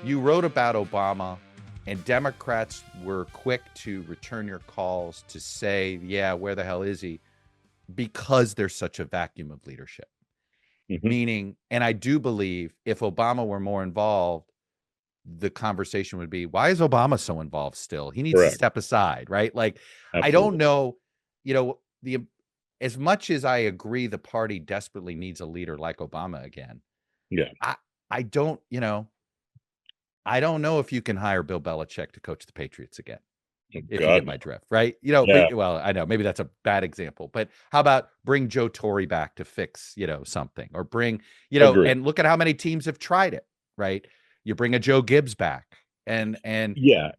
you wrote about Obama, and Democrats were quick to return your calls to say, yeah, where the hell is he? Because there's such a vacuum of leadership. Meaning, and I do believe if Obama were more involved, the conversation would be, why is Obama so involved still? He needs to step aside, right? Like, I don't know, as much as I agree the party desperately needs a leader like Obama again. Yeah. I don't know if you can hire Bill Belichick to coach the Patriots again. If you get my drift, right? Well, I know maybe that's a bad example, but how about bring Joe Torre back to fix, something, or bring, and look at how many teams have tried it, right? You bring a Joe Gibbs back, and yeah,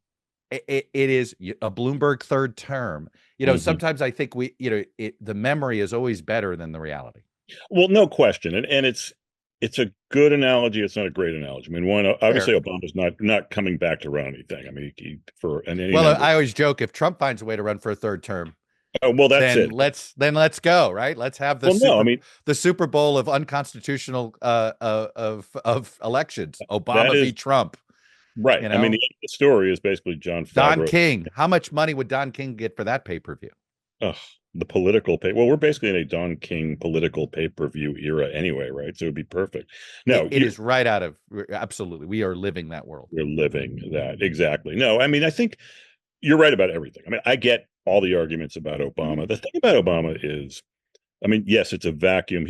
it is a Bloomberg third term. Sometimes I think the memory is always better than the reality. Well, no question, and it's a good analogy. It's not a great analogy. I mean, one, obviously, Obama's not coming back to run anything. I mean, I always joke, if Trump finds a way to run for a third term, well, that's then it. Let's go, right? Let's have the Super Bowl of unconstitutional of elections. Obama v. Trump. Right. I mean, the end of the story is basically John Favreau. Don King. How much money would Don King get for that pay-per-view? Oh, the political pay. Well, we're basically in a Don King political pay-per-view era anyway, right? So it would be perfect. No, it is right out of, absolutely. We are living that world. We're living that. Exactly. No, I mean, I think you're right about everything. I mean, I get all the arguments about Obama. The thing about Obama is, I mean, yes, it's a vacuum.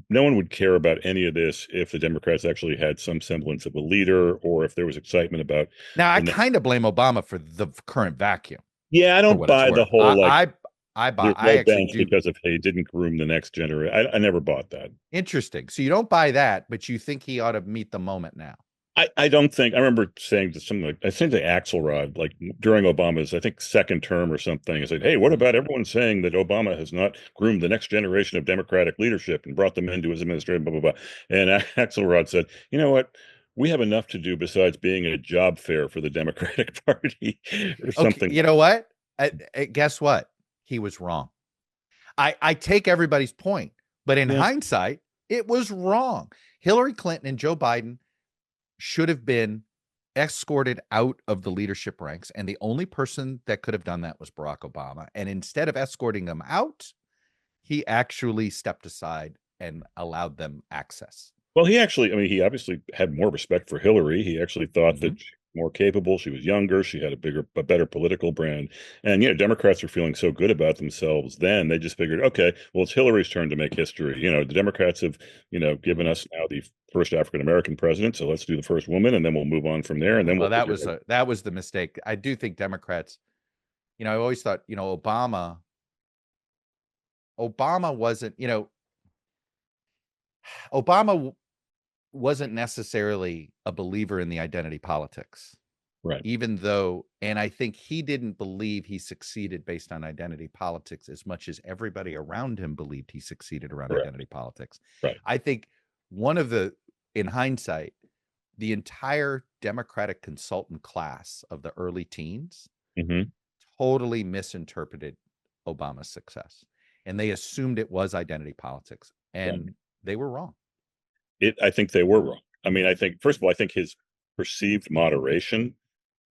No one would care about any of this if the Democrats actually had some semblance of a leader, or if there was excitement about. Now, I kind of blame Obama for the current vacuum. Yeah, I don't buy the whole, I actually do, because of, hey, didn't groom the next generation. I never bought that. Interesting. So you don't buy that, but you think he ought to meet the moment now. I don't think, I remember saying to something, I think to Axelrod, like during Obama's, I think, second term or something, I said, hey, what about everyone saying that Obama has not groomed the next generation of Democratic leadership and brought them into his administration, blah, blah, blah. And Axelrod said, you know what? We have enough to do besides being a job fair for the Democratic Party or something. Okay, you know what? Guess what? He was wrong. I take everybody's point, but in hindsight, it was wrong. Hillary Clinton and Joe Biden should have been escorted out of the leadership ranks, and the only person that could have done that was Barack Obama. And instead of escorting them out, he actually stepped aside and allowed them access. Well, he obviously had more respect for Hillary. He actually thought that she was more capable. She was younger. She had a better political brand. And, Democrats were feeling so good about themselves then, they just figured, okay, well, it's Hillary's turn to make history. The Democrats have, given us now the first African-American president. So let's do the first woman, and then we'll move on from there. And then that was the mistake. I do think Democrats, I always thought, Obama wasn't, Obama wasn't necessarily a believer in the identity politics. Right. Even though, and I think he didn't believe he succeeded based on identity politics as much as everybody around him believed he succeeded around identity politics. Right. I think in hindsight, the entire Democratic consultant class of the early teens totally misinterpreted Obama's success. And they assumed it was identity politics. And they were wrong. I think they were wrong. I mean, first of all, I think his perceived moderation,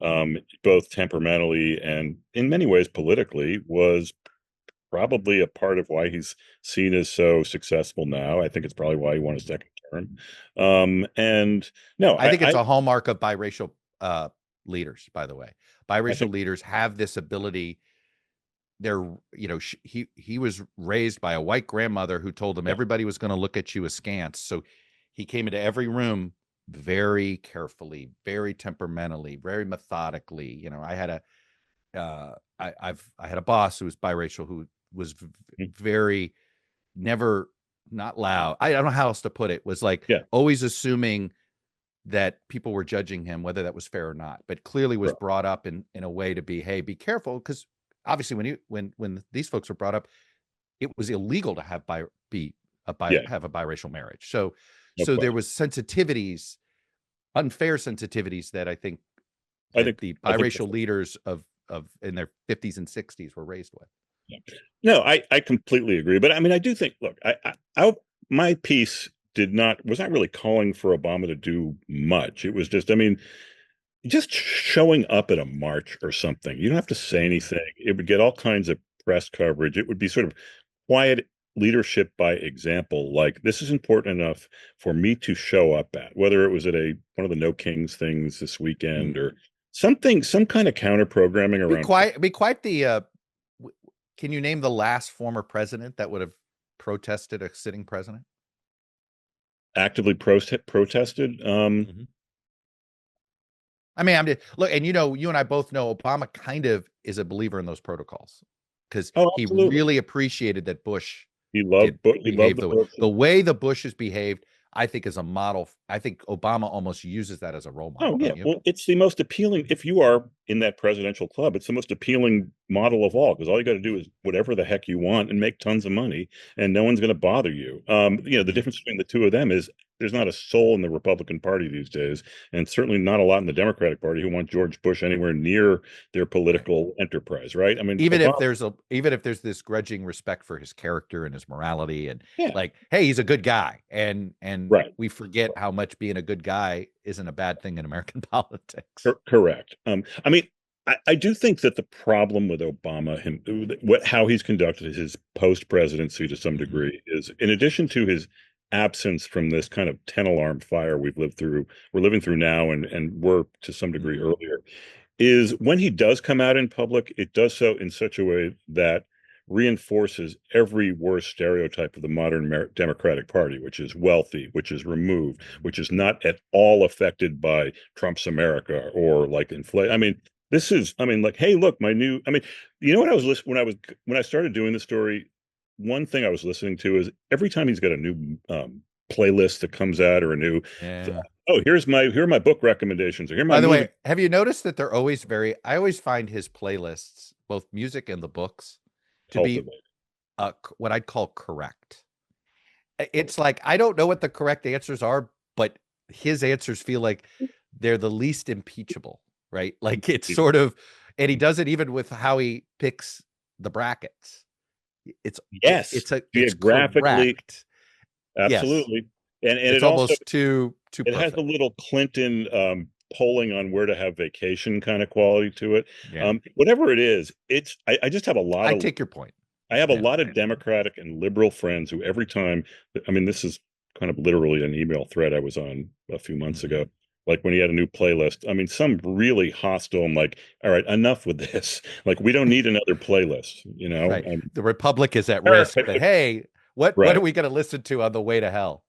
both temperamentally and in many ways politically, was probably a part of why he's seen as so successful now. I think it's probably why he won a second term. And no, I think it's a hallmark of biracial leaders, by the way. Biracial leaders have this ability. He was raised by a white grandmother who told him everybody was going to look at you askance. So he came into every room very carefully, very temperamentally, very methodically. I had a boss who was biracial, who was very not loud. I don't know how else to put it. Was like always assuming that people were judging him, whether that was fair or not, but clearly was brought up in a way to be, hey, be careful, because obviously when these folks were brought up, it was illegal to have a biracial marriage. So there was sensitivities, unfair sensitivities that I think the biracial leaders of in their 50s and 60s were raised with. No, I completely agree. But I mean, I do think, look, my piece was not really calling for Obama to do much. It was just, I mean, just showing up at a march or something. You don't have to say anything. It would get all kinds of press coverage. It would be sort of quiet leadership by example. Like, this is important enough for me to show up at, whether it was at one of the No Kings things this weekend or something, some kind of counter programming around. Be quiet. Can you name the last former president that would have protested a sitting president? Actively protested. I mean, look, and you and I both know Obama kind of is a believer in those protocols because he really appreciated that Bush. He loved the way the Bushes behaved. I think is a model. I think Obama almost uses that as a role model. Oh, yeah. Well, it's the most appealing. If you are in that presidential club, it's the most appealing model of all, because all you got to do is whatever the heck you want and make tons of money, and no one's going to bother you. The difference between the two of them is there's not a soul in the Republican Party these days, and certainly not a lot in the Democratic Party who want George Bush anywhere near their political enterprise, right? I mean, even if there's this grudging respect for his character and his morality, and like, hey, he's a good guy, and we forget how much being a good guy isn't a bad thing in American politics. Correct. I mean, I do think that the problem with Obama, how he's conducted his post-presidency to some degree, is in addition to his absence from this kind of 10 alarm fire we're living through now and were to some degree earlier, is when he does come out in public, it does so in such a way that reinforces every worst stereotype of the modern Democratic Party, which is wealthy, which is removed, which is not at all affected by Trump's America or like inflation. I mean, like, hey, look, my new, I mean, you know what I was listening when I started doing the story, one thing I was listening to is every time he's got a new playlist that comes out or a new, oh, here are my book recommendations. Or here by the way, have you noticed that they're always I always find his playlists, both music and the books, to be what I'd call correct. It's like, I don't know what the correct answers are, but his answers feel like they're the least impeachable, right? Like, it's sort of, and he does it even with how he picks the brackets. It's geographically correct. Absolutely. Yes. And it's almost also, too it perfect. Has a little Clinton polling on where to have vacation kind of quality to it. Whatever it is, I just have a lot I take your point. I have a lot of Democratic and liberal friends who every time, I mean, this is kind of literally an email thread I was on a few months ago. Like, when he had a new playlist, I mean, some really hostile. I'm like, all right, enough with this. Like, we don't need another playlist, you know? Right. The Republic is at risk, but hey, what are we going to listen to on the way to hell?